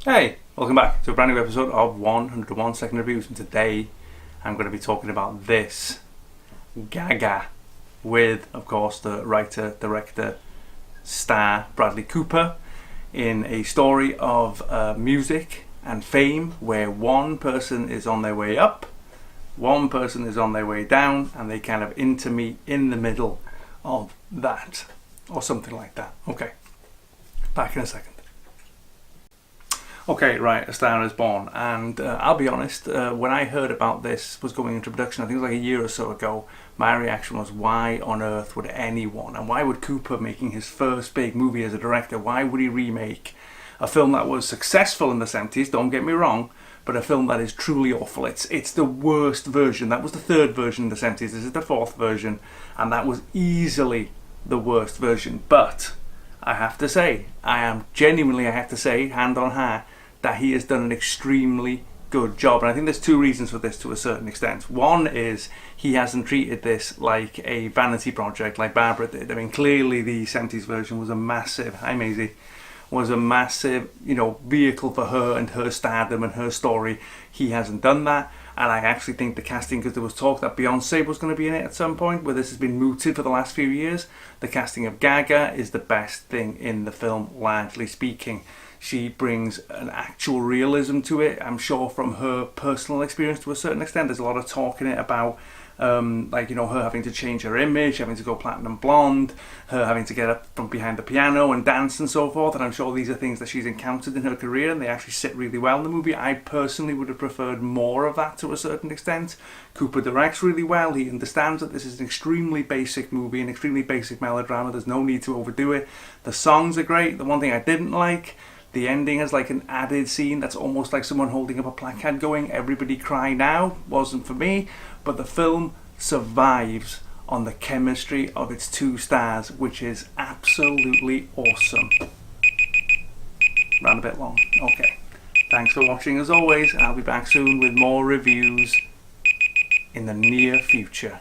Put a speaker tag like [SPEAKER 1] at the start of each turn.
[SPEAKER 1] Hey, welcome back to a brand new episode of 101 Second Reviews, and today I'm going to be talking about this Gaga with, of course, the writer, director, star Bradley Cooper in a story of music and fame where one person is on their way up, one person is on their way down, and they kind of intermeet in the middle of that, or something like that. Okay, back in a second. Okay, right, A Star Is Born, and I'll be honest, when I heard about this was going into production, I think it was like a year or so ago, my reaction was, why on earth would anyone, and why would Cooper, making his first big movie as a director, why would he remake a film that was successful in the 70s, don't get me wrong, but a film that is truly awful. It's the worst version. That was the third version in the 70s, this is the fourth version, and that was easily the worst version, but I have to say, I have to say, hand on heart, that he has done an extremely good job. And I think there's two reasons for this to a certain extent. One is he hasn't treated this like a vanity project like Barbara did. I mean, clearly the 70s version was a massive, hi Maisie, was a massive, vehicle for her and her stardom and her story. He hasn't done that. And I actually think the casting, because there was talk that Beyonce was going to be in it at some point, where this has been mooted for the last few years, the casting of Gaga is the best thing in the film, largely speaking. She brings an actual realism to it, I'm sure, from her personal experience to a certain extent. There's a lot of talk in it about her having to change her image, having to go platinum blonde, her having to get up from behind the piano and dance and so forth, and I'm sure these are things that she's encountered in her career and they actually sit really well in the movie. I personally would have preferred more of that to a certain extent. Cooper directs really well, he understands that this is an extremely basic movie, an extremely basic melodrama, there's no need to overdo it. The songs are great. The one thing I didn't like, the ending has like an added scene that's almost like someone holding up a placard going, "Everybody cry now." Wasn't for me, but the film survives on the chemistry of its two stars, which is absolutely awesome. Ran a bit long. Okay. Thanks for watching as always. I'll be back soon with more reviews in the near future.